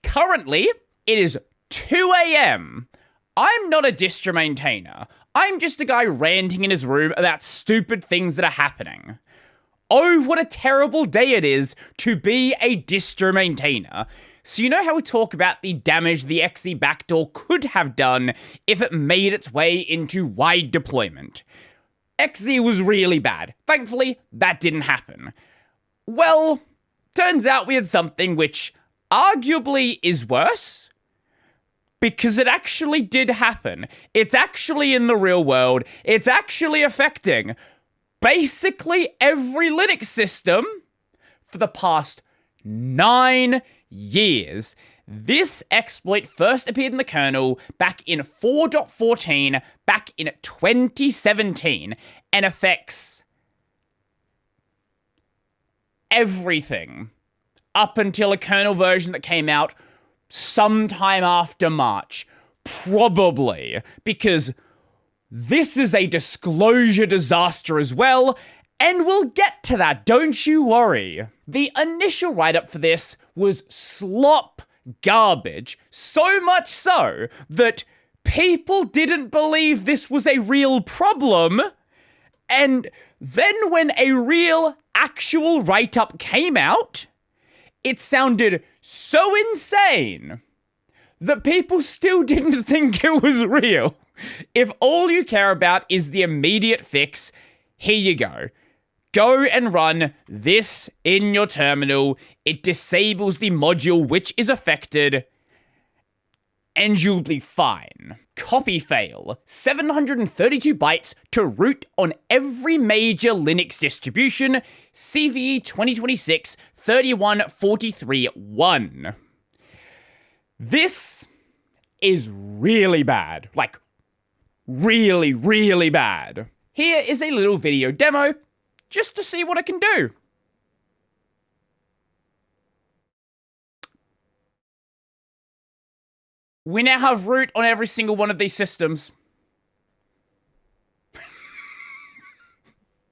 Currently, it is 2 a.m. I'm not a distro maintainer. I'm just a guy ranting in his room about stupid things that are happening. Oh, what a terrible day it is to be a distro maintainer. So you know how we talk about the damage the XE backdoor could have done if it made its way into wide deployment? XE was really bad. Thankfully, that didn't happen. Well, turns out we had something which arguably is worse, because it actually did happen. It's actually in the real world. It's actually affecting basically every Linux system for the past 9 years. This exploit first appeared in the kernel back in 4.14, back in 2017, and affects everything up until a kernel version that came out sometime after March. Probably, because this is a disclosure disaster as well, and we'll get to that, don't you worry. The initial write-up for this was slop garbage, so much so that people didn't believe this was a real problem, and then when a real, actual write-up came out, it sounded so insane that people still didn't think it was real. If all you care about is the immediate fix, here you go. Go and run this in your terminal. It disables the module which is affected, and you'll be fine. CopyFail, 732 bytes to root on every major Linux distribution, CVE 2026 31431. This is really bad. Like, really, really bad. Here is a little video demo, just to see what I can do. We now have root on every single one of these systems.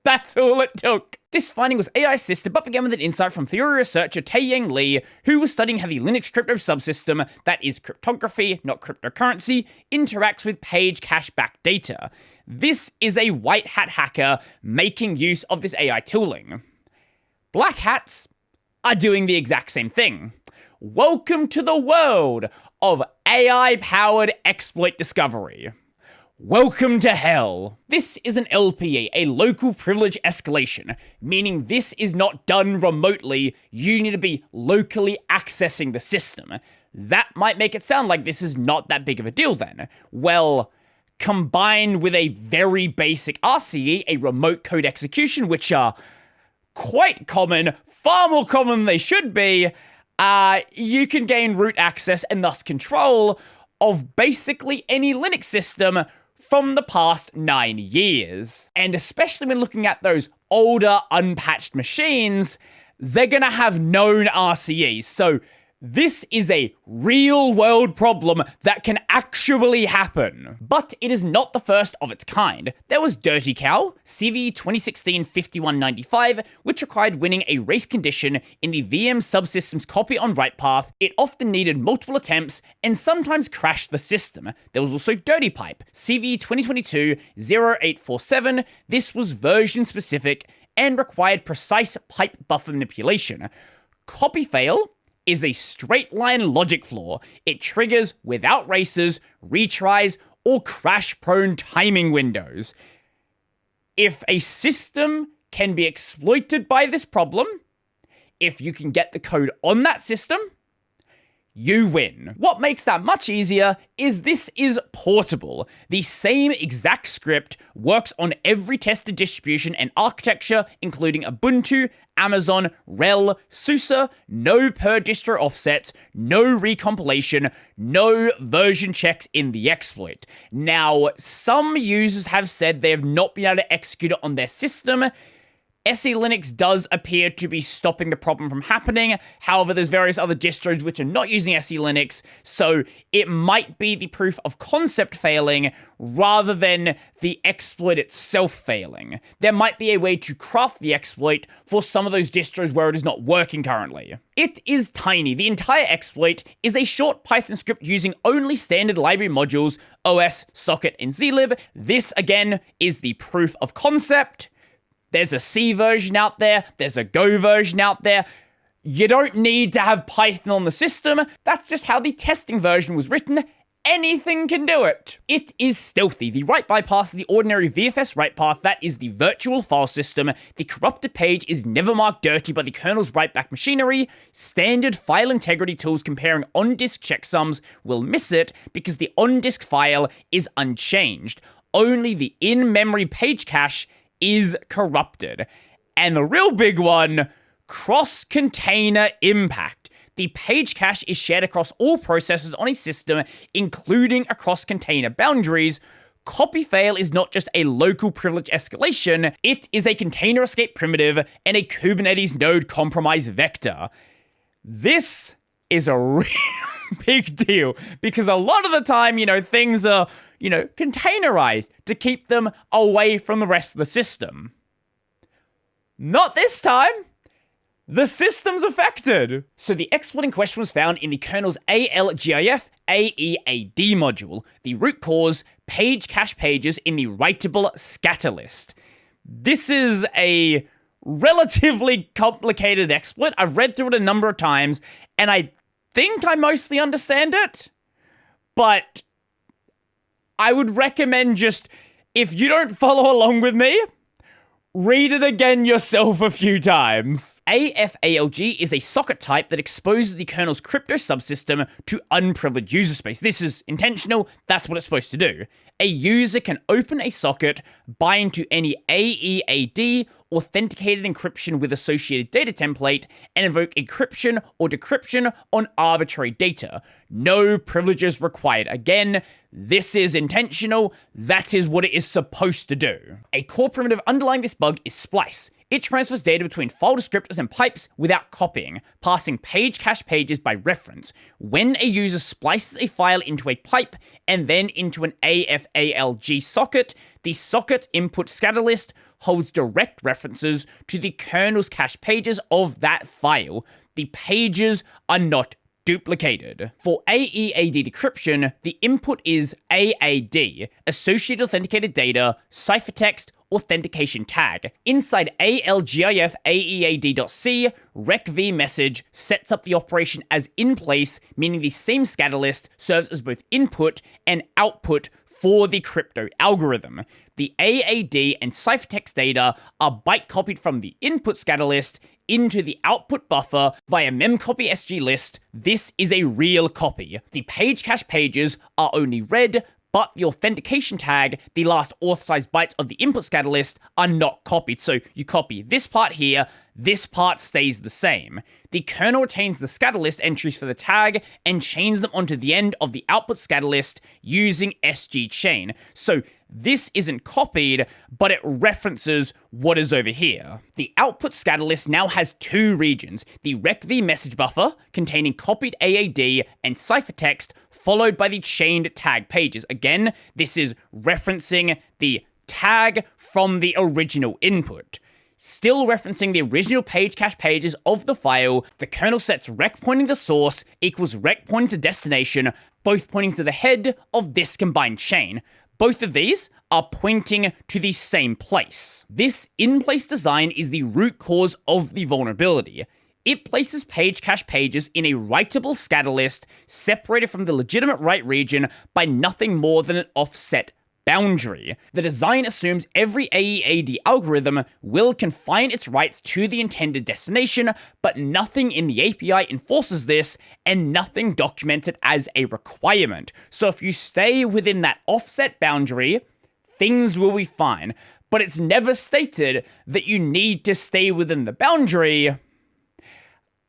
That's all it took. This finding was AI assisted, but began with an insight from theory researcher Taeyang Lee, who was studying how the Linux crypto subsystem, that is cryptography, not cryptocurrency, interacts with page cache back data. This is a white hat hacker making use of this AI tooling. Black hats are doing the exact same thing. Welcome to the world of AI-powered exploit discovery. Welcome to hell. This is an LPE, a local privilege escalation, meaning this is not done remotely. You need to be locally accessing the system. That might make it sound like this is not that big of a deal then. Well, combined with a very basic RCE, a remote code execution, which are quite common, far more common than they should be, you can gain root access and thus control of basically any Linux system from the past 9 years. And especially when looking at those older, unpatched machines, they're gonna have known RCEs. So this is a real-world problem that can actually happen. But it is not the first of its kind. There was Dirty Cow, CVE 2016-5195, which required winning a race condition in the VM subsystem's copy on write path. It often needed multiple attempts and sometimes crashed the system. There was also Dirty Pipe, CVE 2022-0847. This was version-specific and required precise pipe buffer manipulation. CopyFail is a straight-line logic flaw. It triggers without races, retries, or crash-prone timing windows. If a system can be exploited by this problem, if you can get the code on that system, you win. What makes that much easier is this is portable. The same exact script works on every tested distribution and architecture, including Ubuntu, Amazon, RHEL, SUSE, no per distro offsets, no recompilation, no version checks in the exploit. Now, some users have said they have not been able to execute it on their system, SE Linux does appear to be stopping the problem from happening. However, there's various other distros which are not using SE Linux, so it might be the proof of concept failing rather than the exploit itself failing. There might be a way to craft the exploit for some of those distros where it is not working currently. It is tiny. The entire exploit is a short Python script using only standard library modules, OS, socket, and zlib. This, again, is the proof of concept. There's a C version out there. There's a Go version out there. You don't need to have Python on the system. That's just how the testing version was written. Anything can do it. It is stealthy. The write bypass the ordinary VFS write path, that is the virtual file system. The corrupted page is never marked dirty by the kernel's write-back machinery. Standard file integrity tools comparing on-disk checksums will miss it because the on-disk file is unchanged. Only the in-memory page cache is corrupted. And the real big one, cross-container impact. The page cache is shared across all processes on a system, including across container boundaries. CopyFail is not just a local privilege escalation, it is a container escape primitive and a Kubernetes node compromise vector. This is a real big deal, because a lot of the time, things are, containerized to keep them away from the rest of the system. Not this time. The system's affected. So the exploit in question was found in the kernel's ALGIF AEAD module, the root cause page cache pages in the writable scatter list. This is a relatively complicated exploit. I've read through it a number of times, and I think I mostly understand it, but I would recommend just, if you don't follow along with me, read it again yourself a few times. AFALG is a socket type that exposes the kernel's crypto subsystem to unprivileged user space. This is intentional, that's what it's supposed to do. A user can open a socket, bind to any AEAD, authenticated encryption with associated data template, and invoke encryption or decryption on arbitrary data. No privileges required. Again, this is intentional. That is what it is supposed to do. A core primitive underlying this bug is splice. It transfers data between file descriptors and pipes without copying, passing page cache pages by reference. When a user splices a file into a pipe and then into an AFALG socket, the socket input scatter list holds direct references to the kernel's cache pages of that file. The pages are not duplicated. For AEAD decryption, the input is AAD, Associated Authenticated Data, Ciphertext, Authentication Tag. Inside ALGIF AEAD.C, recv message sets up the operation as in place, meaning the same scatter list serves as both input and output for the crypto algorithm. The AAD and ciphertext data are byte copied from the input scatter list into the output buffer via memcopy SG list. This is a real copy. The page cache pages are only read, but the authentication tag, the last authorized bytes of the input scatter list, are not copied. So you copy this part here, this part stays the same. The kernel retains the scatter list entries for the tag and chains them onto the end of the output scatter list using SG chain. So this isn't copied, but it references what is over here. The output scatter list now has two regions, the recv message buffer containing copied AAD and ciphertext, followed by the chained tag pages. Again, this is referencing the tag from the original input. Still referencing the original page cache pages of the file, the kernel sets rec pointing to source equals rec pointing to destination, both pointing to the head of this combined chain. Both of these are pointing to the same place. This in-place design is the root cause of the vulnerability. It places page cache pages in a writable scatter list separated from the legitimate write region by nothing more than an offset boundary. The design assumes every AEAD algorithm will confine its writes to the intended destination, but nothing in the API enforces this, and nothing documents it as a requirement. So if you stay within that offset boundary, things will be fine. But it's never stated that you need to stay within the boundary,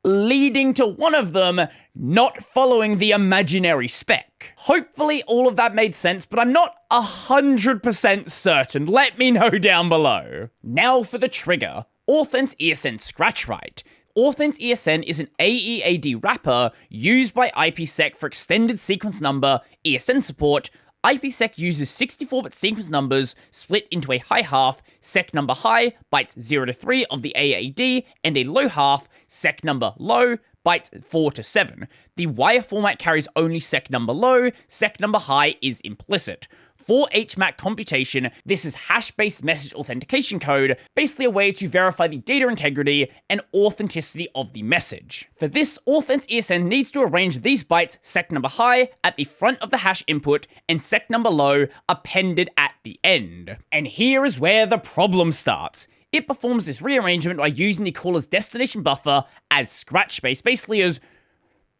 leading to one of them not following the imaginary spec. Hopefully all of that made sense, but I'm not 100% certain. Let me know down below. Now for the trigger. Authent's ESN scratch write. Authent's ESN is an AEAD wrapper used by IPsec for extended sequence number ESN support. IPsec uses 64-bit sequence numbers split into a high half, sec number high, bytes 0 to 3 of the AAD, and a low half, sec number low, bytes 4 to 7. The wire format carries only sec number low, sec number high is implicit. For HMAC computation, this is hash-based message authentication code, basically a way to verify the data integrity and authenticity of the message. For this, Authent's ESN needs to arrange these bytes sec number high at the front of the hash input and sec number low appended at the end. And here is where the problem starts. It performs this rearrangement by using the caller's destination buffer as scratch space, basically as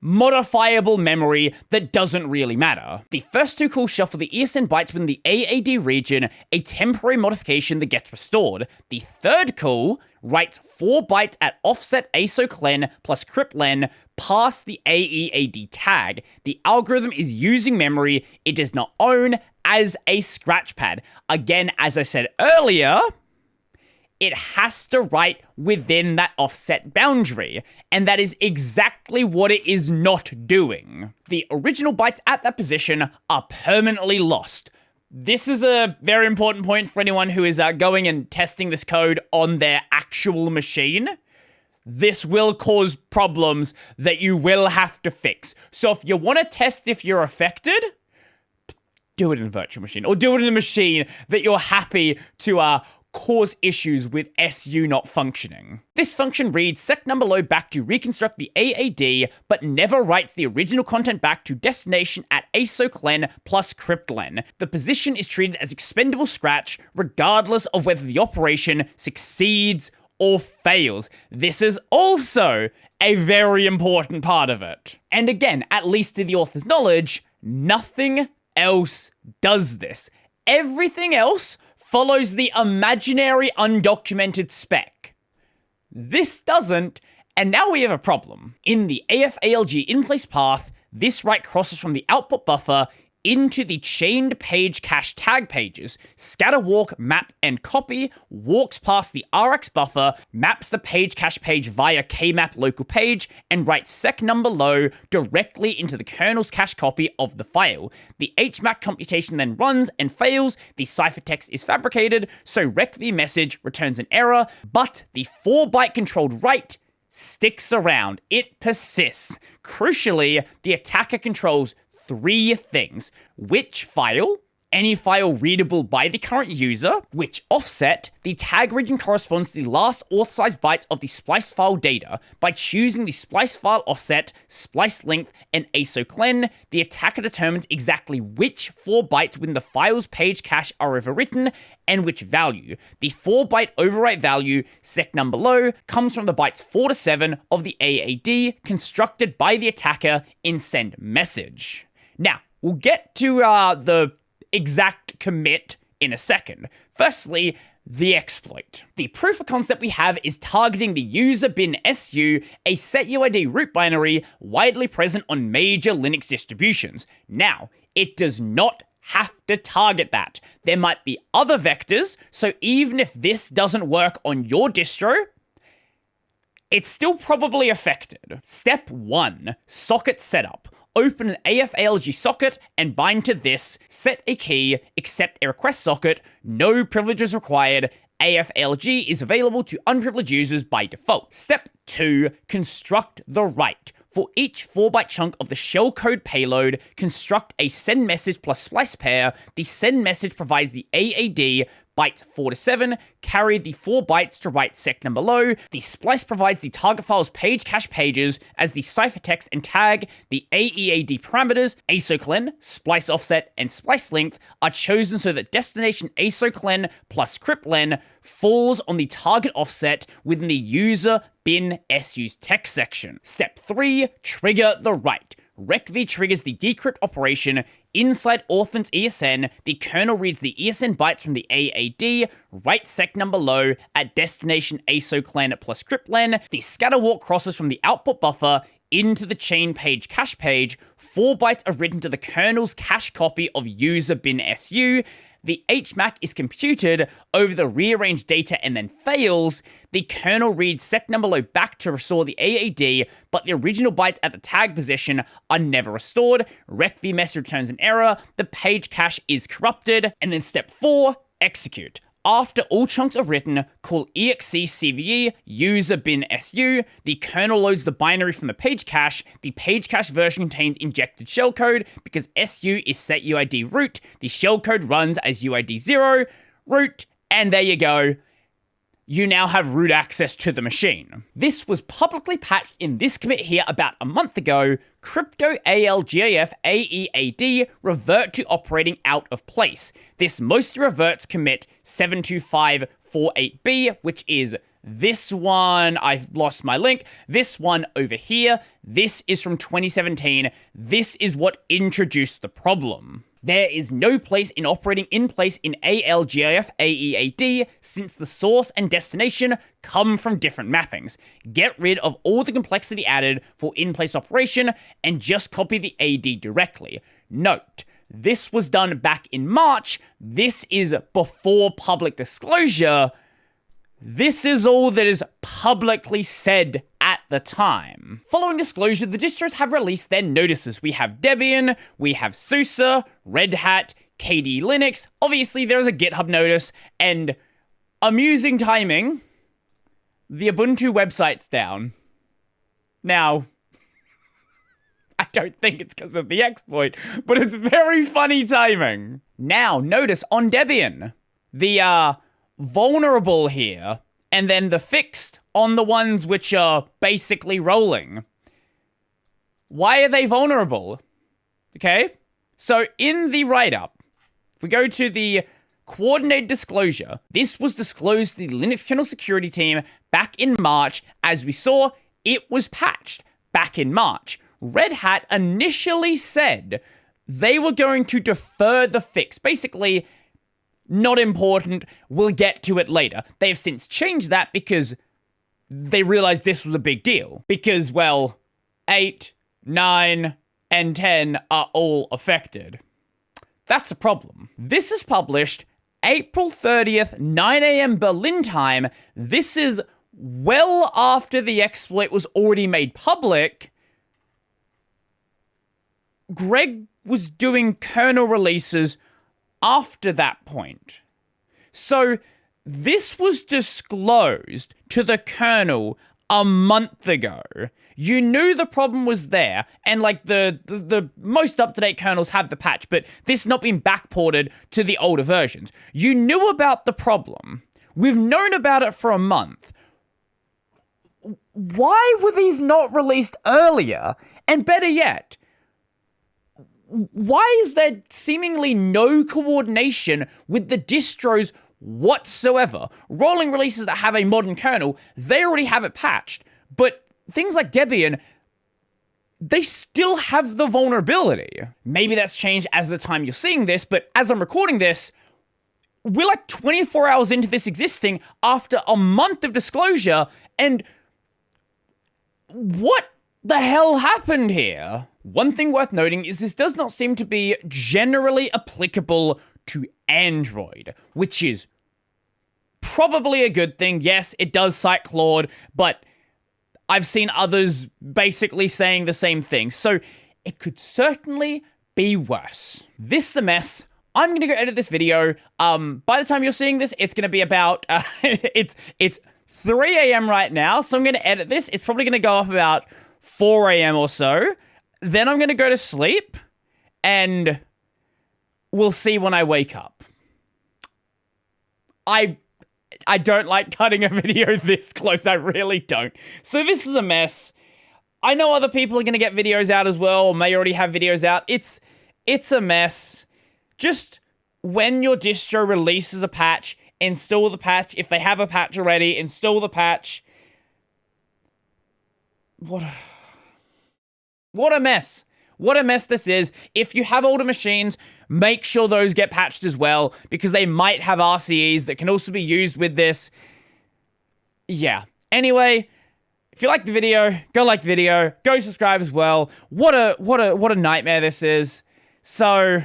modifiable memory that doesn't really matter. The first two calls shuffle the ESN bytes within the AAD region, a temporary modification that gets restored. The third call writes 4 bytes at offset ASOClen plus cryptlen past the AEAD tag. The algorithm is using memory it does not own as a scratchpad. Again, as I said earlier, it has to write within that offset boundary, and that is exactly what it is not doing. The original bytes at that position are permanently lost. This is a very important point for anyone who is going and testing this code on their actual machine. This will cause problems that you will have to fix. So if you want to test if you're affected, do it in a virtual machine, or do it in a machine that you're happy to cause issues with SU not functioning. This function reads sec number low back to reconstruct the AAD, but never writes the original content back to destination at ASOClen plus cryptlen. The position is treated as expendable scratch, regardless of whether the operation succeeds or fails. This is also a very important part of it. And again, at least to the author's knowledge, nothing else does this. Everything else follows the imaginary undocumented spec. This doesn't, and now we have a problem. In the AFALG in-place path, this write crosses from the output buffer into the chained page cache tag pages. Scatter, walk, map, and copy walks past the RX buffer, maps the page cache page via kmap local page, and writes sec number low directly into the kernel's cache copy of the file. The HMAC computation then runs and fails, the ciphertext is fabricated, so recv message returns an error, but the 4-byte controlled write sticks around. It persists. Crucially, the attacker controls 3 things: which file, any file readable by the current user, which offset, the tag region corresponds to the last authorized bytes of the splice file data. By choosing the splice file offset, splice length, and ASOClen, the attacker determines exactly which 4 bytes within the file's page cache are overwritten and which value. The 4-byte overwrite value, sec number low, comes from the bytes 4 to 7 of the AAD constructed by the attacker in send message. Now, we'll get to the exact commit in a second. Firstly, the exploit. The proof of concept we have is targeting the user bin SU, a setuid root binary widely present on major Linux distributions. Now, it does not have to target that. There might be other vectors, so even if this doesn't work on your distro, it's still probably affected. Step 1, socket setup. Open an AFALG socket and bind to this, set a key, accept a request socket, no privileges required. AFALG is available to unprivileged users by default. Step 2, construct the write. For each 4-byte chunk of the shellcode payload, construct a send message plus splice pair. The send message provides the AAD bytes 4 to 7, carry the 4 bytes to write sec number low. The splice provides the target file's page cache pages as the ciphertext and tag. The AEAD parameters, ASOClen, splice offset, and splice length are chosen so that destination ASOClen plus cryptlen falls on the target offset within the user bin SU's text section. Step 3, trigger the write. recv triggers the decrypt operation. Inside Authent's ESN, the kernel reads the ESN bytes from the AAD, writes sec number low at destination ASOClen plus cryptlen. The scatter walk crosses from the output buffer into the chain page cache page. 4 bytes are written to the kernel's cache copy of user bin SU. the HMAC is computed over the rearranged data and then fails, the kernel reads sec number low back to restore the AAD, but the original bytes at the tag position are never restored, rec vmess returns an error, the page cache is corrupted, and then step 4, execute. After all chunks are written, call execve user bin su, the kernel loads the binary from the page cache version contains injected shellcode, because su is setuid root, the shellcode runs as uid 0, root, and there you go. You now have root access to the machine. This was publicly patched in this commit here about a month ago. Crypto ALGAF AEAD revert to operating out of place. This mostly reverts commit 72548B, which is this one. I've lost my link. This one over here. This is from 2017. This is what introduced the problem. There is no place in operating in place in ALGIF AEAD since the source and destination come from different mappings. Get rid of all the complexity added for in-place operation and just copy the AD directly. Note, this was done back in March. This is before public disclosure. This is all that is publicly said at the time. Following disclosure, the distros have released their notices. We have Debian, we have SUSE, Red Hat, KD Linux. Obviously, there's a GitHub notice, and amusing timing, the Ubuntu website's down. Now, I don't think it's because of the exploit, but it's very funny timing. Now, notice on Debian, the vulnerable here, and then the fixed on the ones which are basically rolling. Why are they vulnerable? Okay, so in the write-up, if we go to the coordinated disclosure, this was disclosed to the Linux kernel security team back in March. As we saw, it was patched back in March. Red Hat initially said they were going to defer the fix. Basically, not important, we'll get to it later. They have since changed that because they realized this was a big deal. Because, well, 8, 9, and 10 are all affected. That's a problem. This is published April 30th, 9 a.m. Berlin time. This is well after the exploit was already made public. Greg was doing kernel releases after that point. So this was disclosed to the kernel a month ago. You knew the problem was there, and like the most up-to-date kernels have the patch, but this not been backported to the older versions. You knew about the problem. We've known about it for a month. Why were these not released earlier? And better yet, why is there seemingly no coordination with the distros whatsoever? Rolling releases that have a modern kernel, they already have it patched. But things like Debian, they still have the vulnerability. Maybe that's changed as the time you're seeing this, but as I'm recording this, we're like 24 hours into this existing after a month of disclosure, and what the hell happened here? One thing worth noting is this does not seem to be generally applicable to Android, which is probably a good thing. Yes, it does cite Claude, but I've seen others basically saying the same thing, so it could certainly be worse. This is a mess. I'm gonna go edit this video. By the time you're seeing this, it's gonna be about, it's 3 a.m. right now, so I'm gonna edit this. It's probably gonna go up about 4 a.m. or so. Then I'm gonna go to sleep, and we'll see when I wake up. I don't like cutting a video this close, I really don't. So this is a mess. I know other people are gonna get videos out as well, or may already have videos out. It's a mess. Just when your distro releases a patch, install the patch. If they have a patch already, install the patch. What a mess. What a mess this is. If you have older machines, make sure those get patched as well, because they might have RCEs that can also be used with this. Yeah. Anyway, if you liked the video, go like the video, go subscribe as well. What a nightmare this is. So,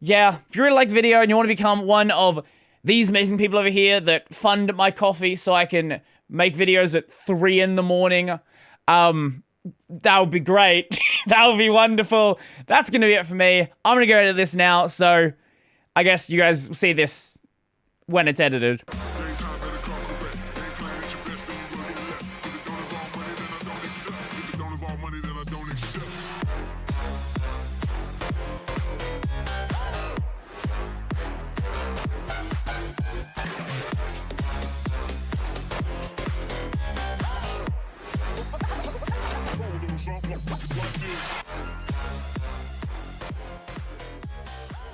yeah, if you really like the video and you want to become one of these amazing people over here that fund my coffee so I can make videos at 3 in the morning, that would be great. That would be wonderful. That's going to be it for me. I'm going to go edit this now, so I guess you guys will see this when it's edited. Something like this.